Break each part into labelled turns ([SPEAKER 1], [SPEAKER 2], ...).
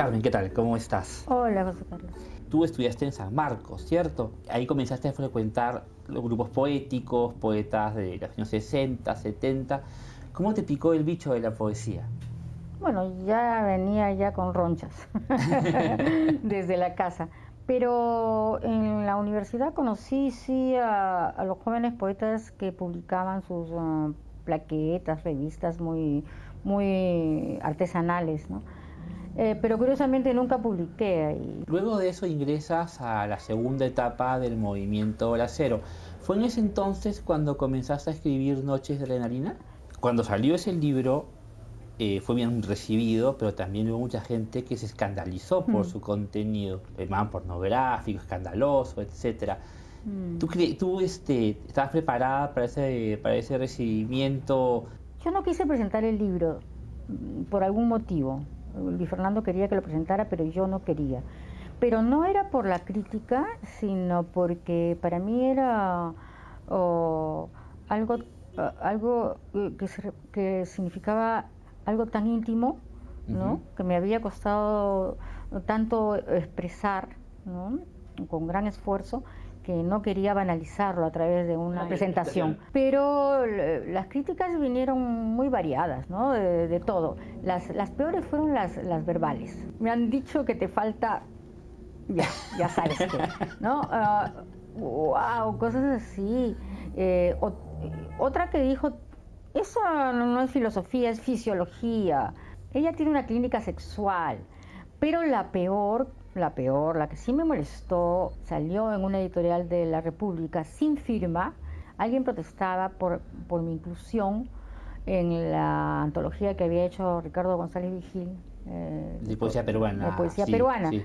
[SPEAKER 1] Carmen, ¿qué tal? ¿Cómo estás?
[SPEAKER 2] Hola, José Carlos.
[SPEAKER 1] Tú estudiaste en San Marcos, ¿cierto? Ahí comenzaste a frecuentar los grupos poéticos, poetas de los años 60, 70. ¿Cómo te picó el bicho de la poesía?
[SPEAKER 2] Bueno, ya venía ya con ronchas desde la casa, pero en la universidad conocí sí a los jóvenes poetas que publicaban sus plaquetas, revistas muy artesanales, ¿no? Pero curiosamente nunca publiqué ahí.
[SPEAKER 1] Luego de eso ingresas a la segunda etapa del movimiento Bracero. ¿Fue en ese entonces cuando comenzaste a escribir Noches de Adrenalina? Cuando salió ese libro fue bien recibido, pero también hubo mucha gente que se escandalizó por su contenido, más pornográfico, escandaloso, etcétera. ¿Tú estabas preparada para ese recibimiento?
[SPEAKER 2] Yo no quise presentar el libro por algún motivo. Luis Fernando quería que lo presentara, pero yo no quería. Pero no era por la crítica, sino porque para mí era algo que significaba algo tan íntimo, ¿no? Que me había costado tanto expresar, ¿no? Con gran esfuerzo, que no quería banalizarlo a través de una presentación. Pero las críticas vinieron muy variadas, ¿no? De todo. Las peores fueron las verbales. Me han dicho que te falta, ya sabes qué, ¿no? Wow, cosas así. Otra que dijo, eso no es filosofía, es fisiología. Ella tiene una clínica sexual, pero la peor, la que sí me molestó, salió en una editorial de La República sin firma. Alguien protestaba por mi inclusión en la antología que había hecho Ricardo González Vigil.
[SPEAKER 1] De poesía peruana.
[SPEAKER 2] De poesía peruana. Sí.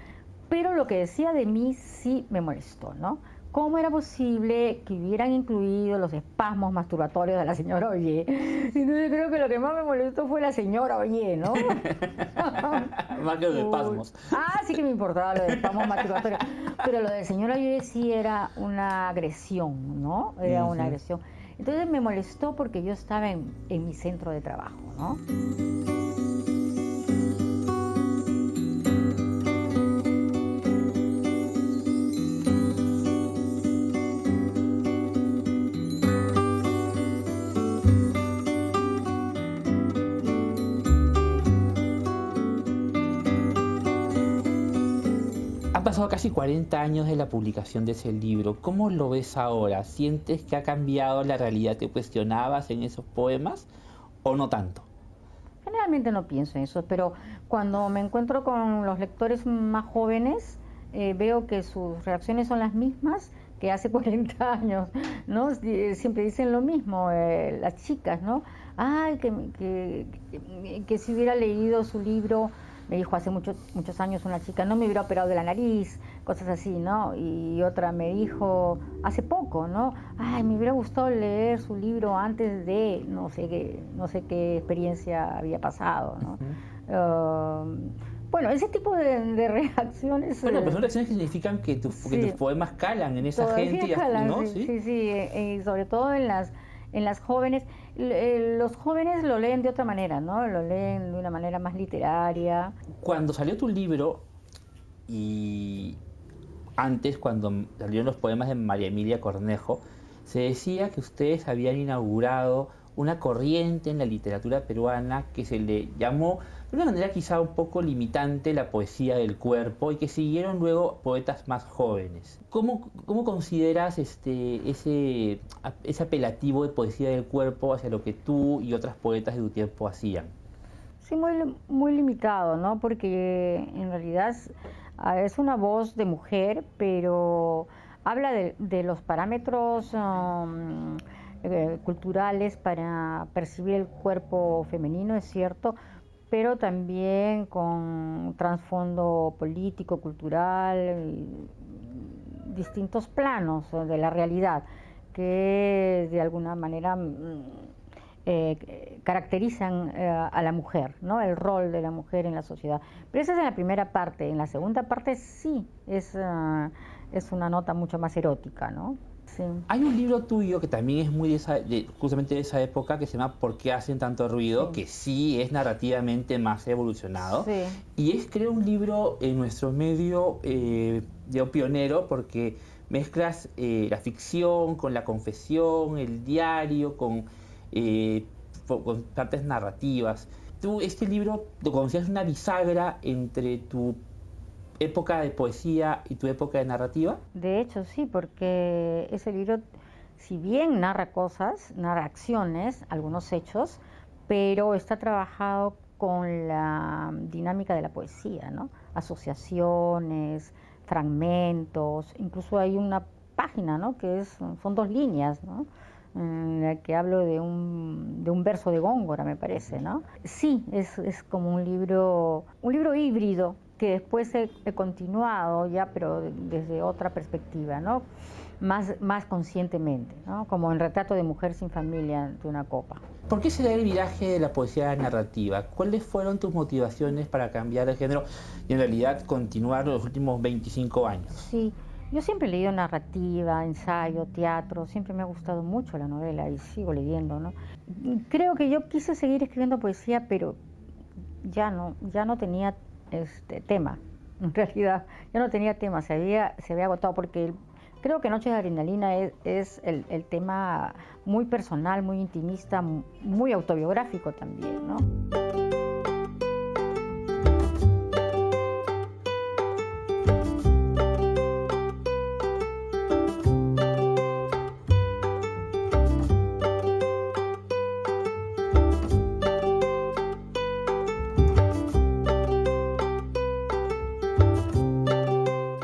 [SPEAKER 2] Pero lo que decía de mí sí me molestó, ¿no? ¿Cómo era posible que hubieran incluido los espasmos masturbatorios de la señora Ollé? Entonces creo que lo que más me molestó fue la señora Ollé, ¿no?
[SPEAKER 1] Más que los espasmos.
[SPEAKER 2] Sí que me importaba lo de espasmos masturbatorios. Pero lo de señora Ollé sí era una agresión, ¿no? Era una agresión. Entonces me molestó porque yo estaba en mi centro de trabajo, ¿no?
[SPEAKER 1] Han pasado casi 40 años de la publicación de ese libro. ¿Cómo lo ves ahora? ¿Sientes que ha cambiado la realidad que cuestionabas en esos poemas o no tanto?
[SPEAKER 2] Generalmente no pienso en eso, pero cuando me encuentro con los lectores más jóvenes, veo que sus reacciones son las mismas que hace 40 años, ¿no? Siempre dicen lo mismo, las chicas, ¿no? Ay, que si hubiera leído su libro, me dijo hace muchos años una chica, no me hubiera operado de la nariz, cosas así, ¿no? Y otra me dijo hace poco, ¿no? Ay, me hubiera gustado leer su libro antes de, no sé qué experiencia había pasado, ¿no? Bueno, ese tipo de reacciones...
[SPEAKER 1] Bueno, pero son reacciones que significan que tus poemas calan en esa gente.
[SPEAKER 2] Calan, ¿no? Sí, y sobre todo en las jóvenes. Los jóvenes lo leen de otra manera, ¿no? Lo leen de una manera más literaria.
[SPEAKER 1] Cuando salió tu libro, y antes cuando salieron los poemas de María Emilia Cornejo, se decía que ustedes habían inaugurado una corriente en la literatura peruana que se le llamó de una manera quizá un poco limitante la poesía del cuerpo y que siguieron luego poetas más jóvenes. ¿Cómo consideras ese apelativo de poesía del cuerpo hacia lo que tú y otras poetas de tu tiempo hacían?
[SPEAKER 2] Sí, muy limitado, ¿no? Porque en realidad es una voz de mujer, pero habla de los parámetros culturales para percibir el cuerpo femenino, es cierto, pero también con trasfondo político, cultural, distintos planos de la realidad que de alguna manera caracterizan a la mujer, ¿no? El rol de la mujer en la sociedad. Pero esa es en la primera parte. En la segunda parte sí es una nota mucho más erótica, ¿no? Sí.
[SPEAKER 1] Hay un libro tuyo que también es muy justamente de esa época, que se llama ¿Por qué hacen tanto ruido?
[SPEAKER 2] Sí.
[SPEAKER 1] Que sí es narrativamente más evolucionado.
[SPEAKER 2] Sí.
[SPEAKER 1] Y es, creo, un libro en nuestro medio pionero, porque mezclas la ficción con la confesión, el diario, con partes narrativas. Tú este libro lo consideras una bisagra entre tu época de poesía y tu época de narrativa.
[SPEAKER 2] De hecho, sí, porque ese libro, si bien narra cosas, narra acciones, algunos hechos, pero está trabajado con la dinámica de la poesía, ¿no? Asociaciones, fragmentos, incluso hay una página, ¿no? Son 2 líneas, ¿no? En la que hablo de un verso de Góngora, me parece, ¿no? Sí, es como un libro híbrido que después he continuado ya, pero desde otra perspectiva, ¿no? Más conscientemente, ¿no? Como en Retrato de mujer sin familia de una copa.
[SPEAKER 1] ¿Por qué se da el viraje de la poesía narrativa? ¿Cuáles fueron tus motivaciones para cambiar de género y en realidad continuar los últimos 25 años?
[SPEAKER 2] Sí, yo siempre he leído narrativa, ensayo, teatro, siempre me ha gustado mucho la novela y sigo leyendo, ¿no? Creo que yo quise seguir escribiendo poesía, pero ya no tenía tema, en realidad, ya no tenía tema, se había agotado, porque creo que Noches de Adrenalina es el tema muy personal, muy intimista, muy autobiográfico también, ¿no?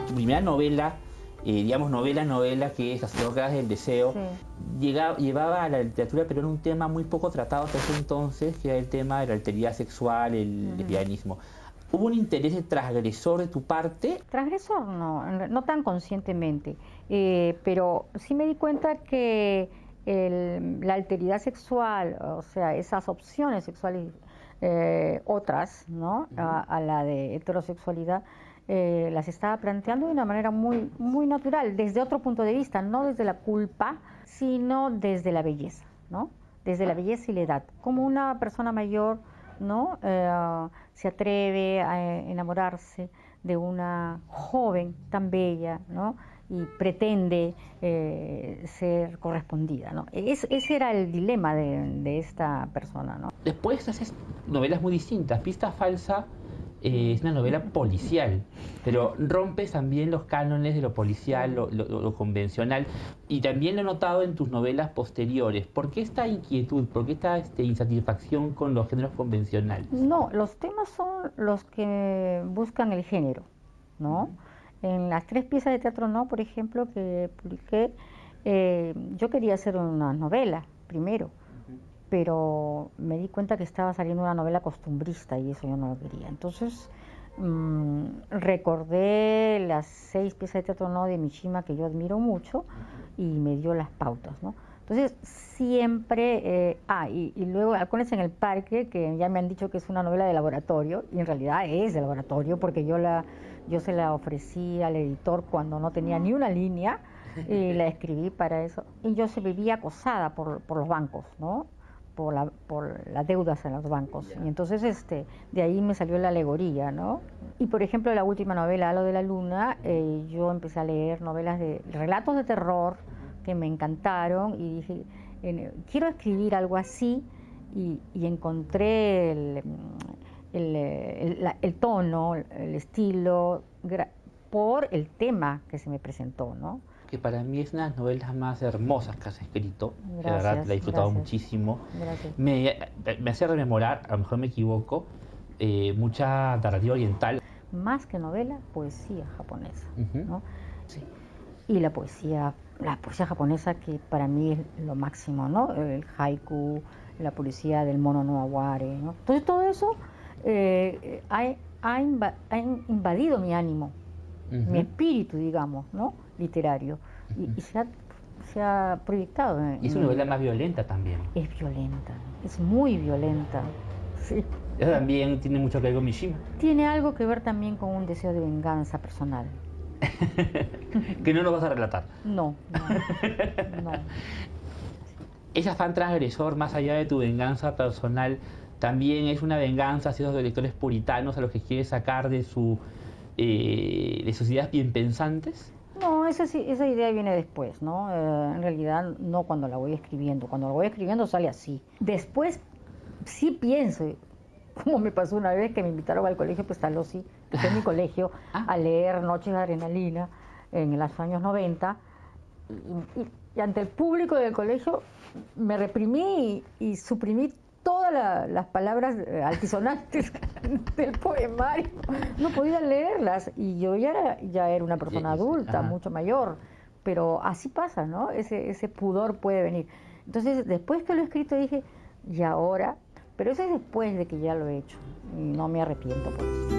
[SPEAKER 1] Tu primera novela, digamos novela, que es Las Locas del Deseo,
[SPEAKER 2] Sí.
[SPEAKER 1] llevaba a la literatura peruana un tema muy poco tratado hasta ese entonces, que era el tema de la alteridad sexual, el lesbianismo. ¿Hubo un interés transgresor de tu parte?
[SPEAKER 2] Transgresor no tan conscientemente, pero sí me di cuenta que la alteridad sexual, o sea, esas opciones sexuales otras, ¿no? A la de heterosexualidad, las estaba planteando de una manera muy natural, desde otro punto de vista, no desde la culpa, sino desde la belleza, ¿no? Desde la belleza y la edad. Como una persona mayor, ¿no? Se atreve a enamorarse de una joven tan bella, ¿no? Y pretende ser correspondida, ¿no? Ese era el dilema de esta persona, ¿no?
[SPEAKER 1] Después haces novelas muy distintas. Pista Falsa es una novela policial, pero rompes también los cánones de lo policial, lo convencional, y también lo he notado en tus novelas posteriores. ¿Por qué esta inquietud? ¿Por qué esta insatisfacción con los géneros convencionales?
[SPEAKER 2] No, los temas son los que buscan el género, ¿no? En las 3 piezas de teatro no, por ejemplo, que publiqué, yo quería hacer una novela primero, pero me di cuenta que estaba saliendo una novela costumbrista y eso yo no lo quería. Entonces recordé las 6 piezas de teatro no de Mishima, que yo admiro mucho, y me dio las pautas, ¿no? Entonces siempre, y luego Halcones en el Parque, que ya me han dicho que es una novela de laboratorio, y en realidad es de laboratorio, porque yo se la ofrecí al editor cuando no tenía ni una línea, y la escribí para eso. Y yo se vivía acosada por los bancos, ¿no? Por las deudas en los bancos. Y entonces de ahí me salió la alegoría, ¿no? Y por ejemplo, la última novela, Halo de la Luna, yo empecé a leer novelas de relatos de terror que me encantaron y dije, quiero escribir algo así, y encontré el tono, el estilo, por el tema que se me presentó, ¿no?
[SPEAKER 1] Que para mí es una de las novelas más hermosas que has escrito.
[SPEAKER 2] Gracias,
[SPEAKER 1] de verdad, la he disfrutado
[SPEAKER 2] gracias.
[SPEAKER 1] muchísimo.
[SPEAKER 2] Gracias.
[SPEAKER 1] Me hace rememorar, a lo mejor me equivoco, mucha narrativa oriental.
[SPEAKER 2] Más que novela, poesía japonesa, ¿no?
[SPEAKER 1] Sí.
[SPEAKER 2] Y la poesía japonesa, que para mí es lo máximo, ¿no? El haiku, la poesía del mono no aware, ¿no? Entonces todo eso ha invadido mi ánimo, mi espíritu, digamos, ¿no? Literario, y se ha proyectado
[SPEAKER 1] Y es una novela más violenta también.
[SPEAKER 2] Es violenta, es muy violenta, sí.
[SPEAKER 1] Eso también tiene mucho que ver con Mishima.
[SPEAKER 2] Tiene algo que ver también con un deseo de venganza personal,
[SPEAKER 1] Que no nos vas a relatar.
[SPEAKER 2] No, no.
[SPEAKER 1] Ese afán transgresor, más allá de tu venganza personal, también es una venganza hacia esos lectores puritanos a los que quieres sacar de sus ideas bien pensantes.
[SPEAKER 2] No, esa idea viene después, ¿no? En realidad no cuando la voy escribiendo. Cuando la voy escribiendo sale así. Después sí pienso, como me pasó una vez que me invitaron al colegio Pestalozzi, que fue mi colegio, a leer Noches de Adrenalina en los años 90. Y ante el público del colegio me reprimí y suprimí todas las palabras altisonantes del poemario. No podía leerlas y yo ya era una persona adulta, mucho mayor, pero así pasa, ¿no? Ese pudor puede venir. Entonces, después que lo he escrito dije, y ahora, pero eso es después de que ya lo he hecho y no me arrepiento por eso.